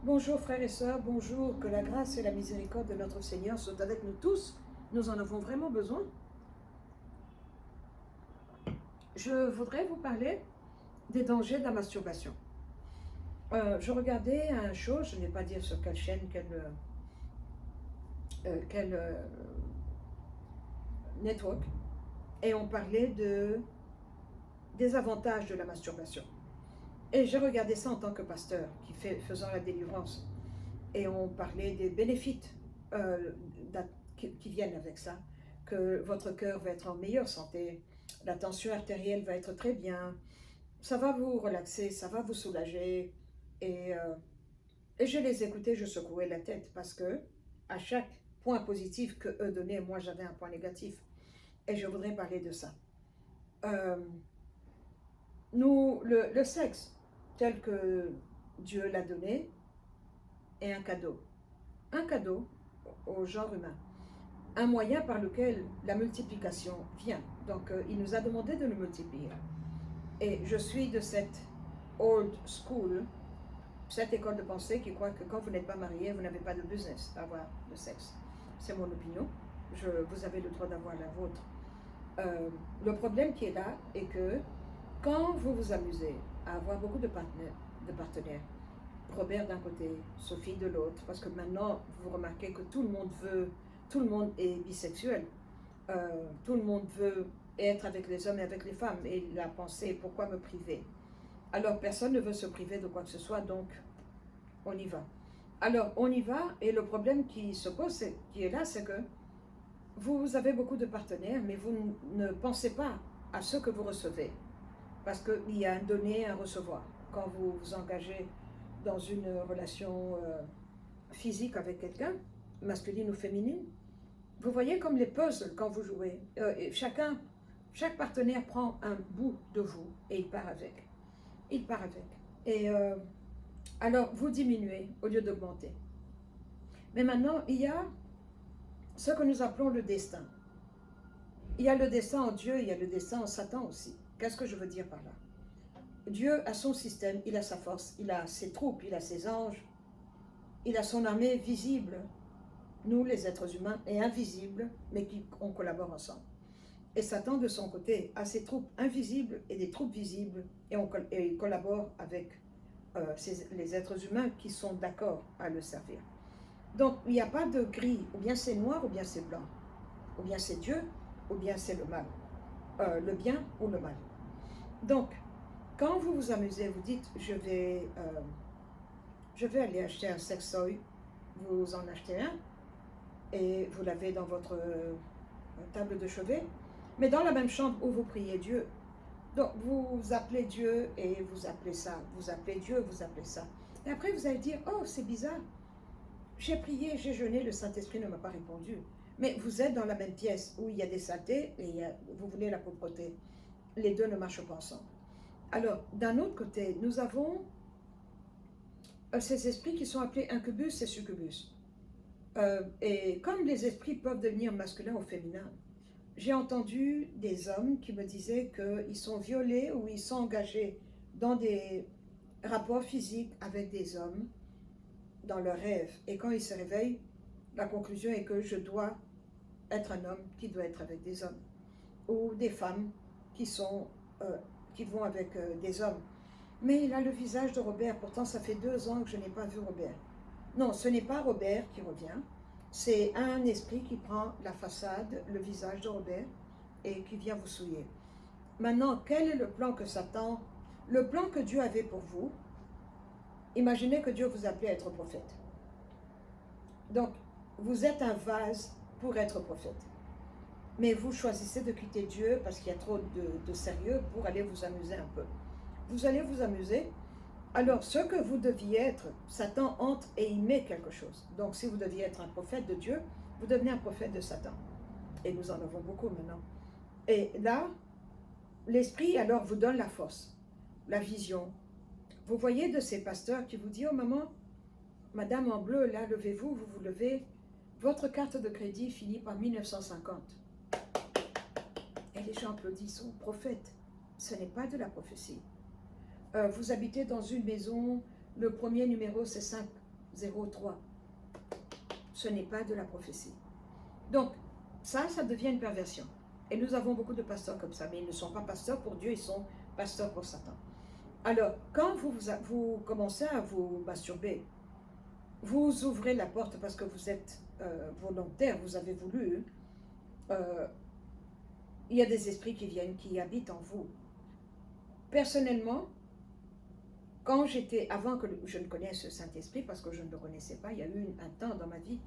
Bonjour frères et sœurs, bonjour, que la grâce et la miséricorde de notre Seigneur soient avec nous tous. Nous en avons vraiment besoin. Je voudrais vous parler des dangers de la masturbation. Je regardais un show, je ne vais pas dire sur quelle chaîne, quel network, et on parlait des avantages de la masturbation. Et j'ai regardé ça en tant que pasteur faisant la délivrance. Et on parlait des bénéfices euh, qui viennent avec ça, que votre cœur va être en meilleure santé, la tension artérielle va être très bien, ça va vous relaxer, ça va vous soulager. Et, euh, et je les écoutais, je secouais la tête parce que à chaque point positif que eux donnaient, moi j'avais un point négatif. Et je voudrais parler de ça. Euh, le sexe tel que Dieu l'a donné est un cadeau. Un cadeau au genre humain. Un moyen par lequel la multiplication vient. Donc, il nous a demandé de le multiplier. Et je suis de cette old school, cette école de pensée qui croit que quand vous n'êtes pas marié, vous n'avez pas de business à avoir de sexe. C'est mon opinion. Vous avez le droit d'avoir la vôtre. Le problème qui est là est que quand vous vous amusez à avoir beaucoup de partenaires, Robert d'un côté, Sophie de l'autre, parce que maintenant vous remarquez que tout le monde est bisexuel, tout le monde veut être avec les hommes et avec les femmes, et la pensée, pourquoi me priver? Alors personne ne veut se priver de quoi que ce soit, donc on y va. Alors on y va, et le problème qui se pose, qui est là, c'est que vous avez beaucoup de partenaires, mais vous ne pensez pas à ce que vous recevez, parce qu'il y a un donner et un recevoir. Quand vous vous engagez dans une relation physique avec quelqu'un, masculine ou féminine, vous voyez comme les puzzles quand vous jouez. Chaque partenaire prend un bout de vous et il part avec. Il part avec. Et alors, vous diminuez au lieu d'augmenter. Mais maintenant, il y a ce que nous appelons le destin. Il y a le destin en Dieu, il y a le destin en Satan aussi. Qu'est-ce que je veux dire par là? Dieu a son système, il a sa force, il a ses troupes, il a ses anges, il a son armée visible. Nous, les êtres humains, et invisibles, mais on collabore ensemble. Et Satan, de son côté, a ses troupes invisibles et des troupes visibles, et il collabore avec les êtres humains qui sont d'accord à le servir. Donc, il n'y a pas de gris, ou bien c'est noir, ou bien c'est blanc, ou bien c'est Dieu, ou bien c'est le mal, le bien ou le mal. Donc, quand vous vous amusez, vous dites, je vais aller acheter un sextoy, vous en achetez un, et vous l'avez dans votre table de chevet, mais dans la même chambre où vous priez Dieu. Donc vous appelez Dieu et vous appelez ça, vous appelez Dieu, vous appelez ça. Et après vous allez dire, oh c'est bizarre, j'ai prié, j'ai jeûné, le Saint-Esprit ne m'a pas répondu. Mais vous êtes dans la même pièce où il y a des saletés et vous voulez la propreté. Les deux ne marchent pas ensemble. Alors, d'un autre côté, nous avons ces esprits qui sont appelés incubus et succubus. Et comme les esprits peuvent devenir masculins ou féminins, j'ai entendu des hommes qui me disaient qu'ils sont violés ou ils sont engagés dans des rapports physiques avec des hommes dans leurs rêves. Et quand ils se réveillent, la conclusion est que je dois être un homme qui doit être avec des hommes. Ou des femmes qui vont avec des hommes. Mais il a le visage de Robert, pourtant ça fait 2 ans que je n'ai pas vu Robert. Non, ce n'est pas Robert qui revient, c'est un esprit qui prend la façade, le visage de Robert, et qui vient vous souiller. Maintenant, quel est le plan que Satan, le plan que Dieu avait pour vous? Imaginez que Dieu vous appelait à être prophète. Donc, vous êtes un vase pour être prophète. Mais vous choisissez de quitter Dieu parce qu'il y a trop de sérieux pour aller vous amuser un peu. Vous allez vous amuser. Alors, ce que vous deviez être, Satan entre et il met quelque chose. Donc, si vous deviez être un prophète de Dieu, vous devenez un prophète de Satan. Et nous en avons beaucoup maintenant. Et là, l'esprit alors vous donne la force, la vision. Vous voyez de ces pasteurs qui vous disent, oh maman, madame en bleu, là, levez-vous, vous vous levez. Votre carte de crédit finit par 1950. Et les gens applaudissent, oh prophète, ce n'est pas de la prophétie. Vous habitez dans une maison, le premier numéro c'est 0,3. Ce n'est pas de la prophétie. Donc, ça devient une perversion. Et nous avons beaucoup de pasteurs comme ça, mais ils ne sont pas pasteurs pour Dieu, ils sont pasteurs pour Satan. Alors, quand vous commencez à vous masturber, vous ouvrez la porte parce que vous êtes volontaire, vous avez voulu, il y a des esprits qui viennent, qui habitent en vous. Personnellement, avant que je ne connaisse le Saint-Esprit, parce que je ne le connaissais pas, il y a eu un temps dans ma vie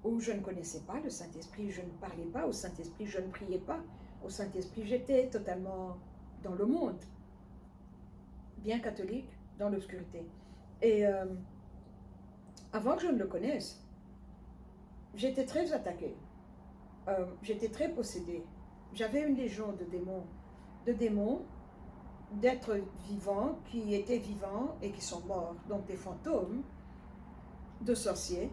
où je ne connaissais pas le Saint-Esprit, je ne parlais pas au Saint-Esprit, je ne priais pas au Saint-Esprit, j'étais totalement dans le monde, bien catholique, dans l'obscurité. Et avant que je ne le connaisse, j'étais très attaquée, j'étais très possédée, j'avais une légion de démons, d'êtres vivants qui étaient vivants et qui sont morts, donc des fantômes, de sorciers,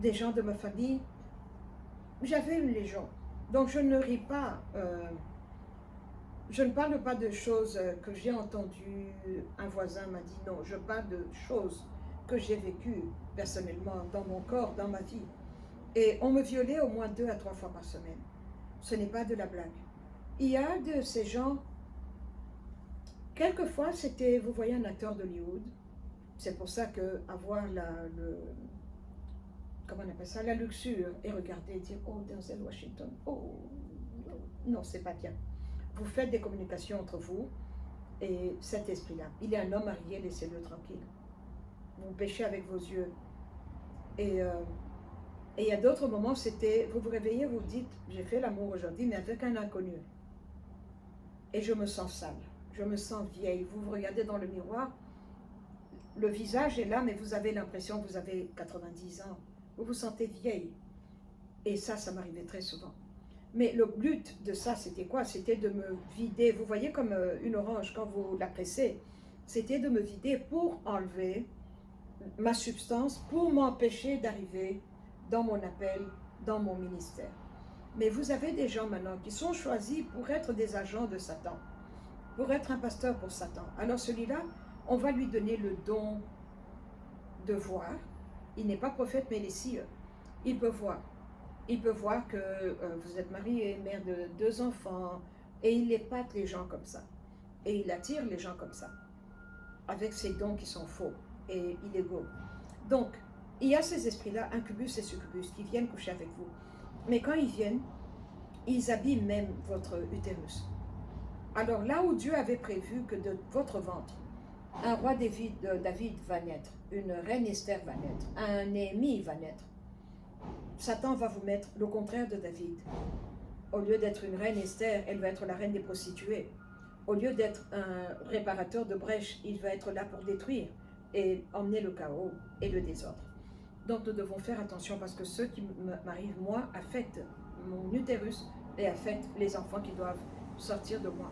des gens de ma famille. J'avais une légion. Donc je ne ris pas, je ne parle pas de choses que j'ai entendues, un voisin m'a dit, non, je parle de choses que j'ai vécues personnellement dans mon corps, dans ma vie. Et on me violait au moins 2 à 3 fois par semaine. Ce n'est pas de la blague. Il y a de ces gens, quelquefois c'était, vous voyez, un acteur d'Hollywood, c'est pour ça que avoir comment on appelle ça, la luxure, et regarder et dire, oh, Denzel Washington, oh, non, c'est pas bien. Vous faites des communications entre vous et cet esprit-là. Il est un homme marié, laissez-le tranquille. Vous péchez avec vos yeux. Et il y a d'autres moments, c'était, vous vous réveillez, vous dites, j'ai fait l'amour aujourd'hui, mais avec un inconnu. Et je me sens sale, je me sens vieille. Vous vous regardez dans le miroir, le visage est là, mais vous avez l'impression que vous avez 90 ans. Vous vous sentez vieille. Et ça m'arrivait très souvent. Mais le but de ça, c'était quoi? C'était de me vider. Vous voyez comme une orange, quand vous la pressez, c'était de me vider pour enlever ma substance, pour m'empêcher d'arriver dans mon appel, dans mon ministère. Mais vous avez des gens maintenant qui sont choisis pour être des agents de Satan, pour être un pasteur pour Satan. Alors celui-là, on va lui donner le don de voir. Il n'est pas prophète, mais il est sire. Il peut voir. Il peut voir que vous êtes marié, mère de 2 enfants, et il épate les gens comme ça. Et il attire les gens comme ça, avec ces dons qui sont faux et illégaux. Donc, il y a ces esprits-là, incubus et succubus, qui viennent coucher avec vous. Mais quand ils viennent, ils abîment même votre utérus. Alors là où Dieu avait prévu que de votre ventre, un roi David va naître, une reine Esther va naître, un Néhémie va naître, Satan va vous mettre le contraire de David. Au lieu d'être une reine Esther, elle va être la reine des prostituées. Au lieu d'être un réparateur de brèches, il va être là pour détruire et emmener le chaos et le désordre. Donc nous devons faire attention parce que ce qui m'arrive moi affecte mon utérus et affecte les enfants qui doivent sortir de moi.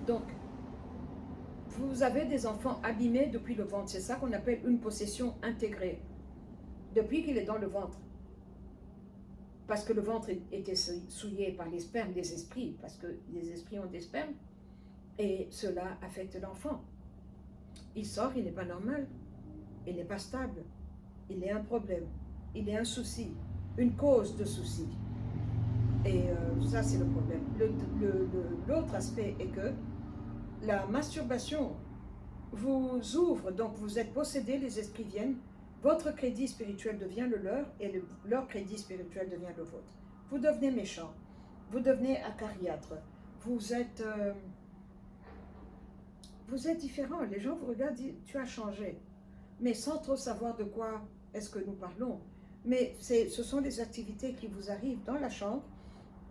Donc, vous avez des enfants abîmés depuis le ventre. C'est ça qu'on appelle une possession intégrée. Depuis qu'il est dans le ventre. Parce que le ventre était souillé par les spermes des esprits, parce que les esprits ont des spermes, et cela affecte l'enfant. Il sort, il n'est pas normal, il n'est pas stable, il est un problème, il est un souci, une cause de souci. Et ça, c'est le problème. L'autre aspect est que la masturbation vous ouvre, donc vous êtes possédé, les esprits viennent, votre crédit spirituel devient le leur et leur crédit spirituel devient le vôtre. Vous devenez méchant, vous devenez acariâtre, vous êtes différent. Les gens vous regardent et disent, tu as changé, mais sans trop savoir de quoi est-ce que nous parlons. Mais ce sont des activités qui vous arrivent dans la chambre,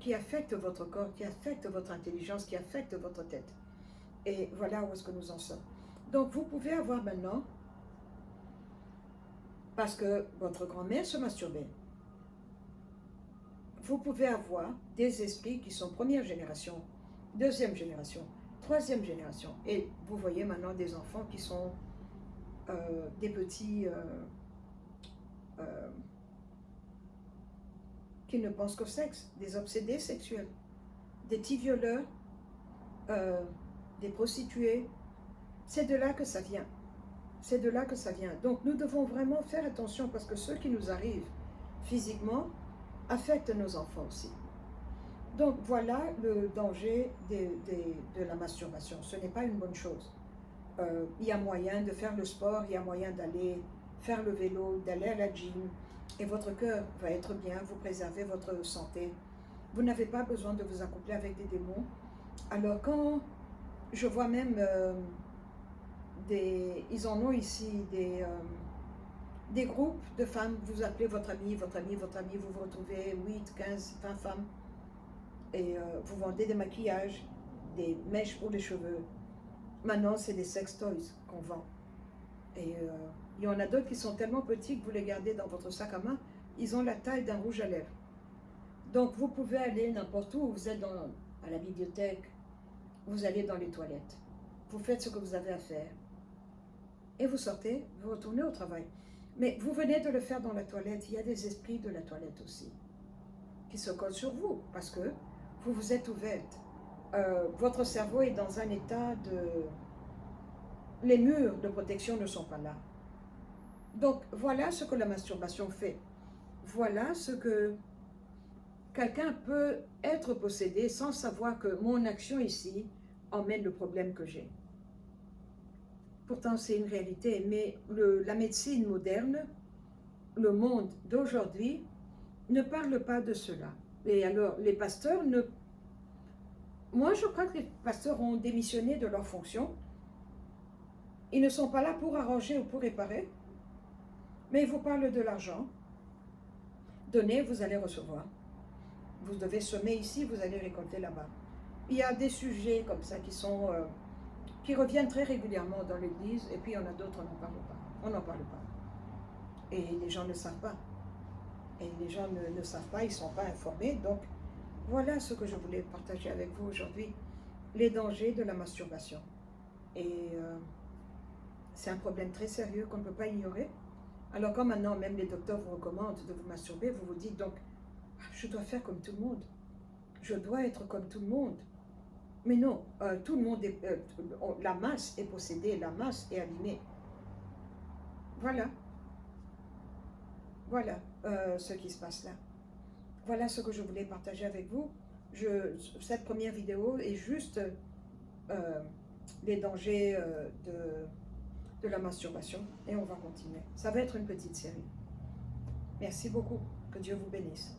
qui affectent votre corps, qui affectent votre intelligence, qui affectent votre tête. Et voilà où est-ce que nous en sommes. Donc vous pouvez avoir maintenant, parce que votre grand-mère se masturbait, vous pouvez avoir des esprits qui sont première génération, deuxième génération, troisième génération. Et vous voyez maintenant des enfants qui sont des petits qui ne pensent qu'au sexe, des obsédés sexuels, des petits violeurs, des prostituées. C'est de là que ça vient. C'est de là que ça vient. Donc nous devons vraiment faire attention parce que ce qui nous arrive physiquement affecte nos enfants aussi. Donc voilà le danger de la masturbation. Ce n'est pas une bonne chose. Il y a moyen de faire le sport, il y a moyen d'aller faire le vélo, d'aller à la gym, et votre cœur va être bien, vous préservez votre santé. Vous n'avez pas besoin de vous accoupler avec des démons. Alors quand je vois même ils en ont ici des groupes de femmes, vous appelez votre ami, votre ami, votre ami, vous vous retrouvez 8, 15, 20 femmes, et vous vendez des maquillages, des mèches pour les cheveux. Maintenant, c'est des sex toys qu'on vend. Et il y en a d'autres qui sont tellement petits que vous les gardez dans votre sac à main, ils ont la taille d'un rouge à lèvres. Donc vous pouvez aller n'importe où, vous êtes à la bibliothèque, vous allez dans les toilettes, vous faites ce que vous avez à faire, et vous sortez, vous retournez au travail. Mais vous venez de le faire dans la toilette, il y a des esprits de la toilette aussi, qui se collent sur vous, parce que vous vous êtes ouverte. Votre cerveau est dans un état de... Les murs de protection ne sont pas là. Donc voilà ce que la masturbation fait. Voilà ce que quelqu'un peut être possédé sans savoir que mon action ici emmène le problème que j'ai. Pourtant, c'est une réalité, mais la médecine moderne, le monde d'aujourd'hui, ne parle pas de cela. Et alors, les pasteurs ne... Moi, je crois que les pasteurs ont démissionné de leur fonction. Ils ne sont pas là pour arranger ou pour réparer, mais ils vous parlent de l'argent. Donnez, vous allez recevoir. Vous devez semer ici, vous allez récolter là-bas. Il y a des sujets comme ça qui reviennent très régulièrement dans l'Église, et puis il y en a d'autres, on n'en parle pas. On n'en parle pas. Et les gens ne savent pas. Et les gens ne savent pas, ils ne sont pas informés. Donc, voilà ce que je voulais partager avec vous aujourd'hui. Les dangers de la masturbation. Et c'est un problème très sérieux qu'on ne peut pas ignorer. Alors quand maintenant même les docteurs vous recommandent de vous masturber, vous vous dites donc, je dois faire comme tout le monde. Je dois être comme tout le monde. Mais non, tout le monde la masse est possédée, la masse est abîmée. Voilà. Voilà ce qui se passe là. Voilà ce que je voulais partager avec vous. Cette première vidéo est juste les dangers de la masturbation. Et on va continuer. Ça va être une petite série. Merci beaucoup. Que Dieu vous bénisse.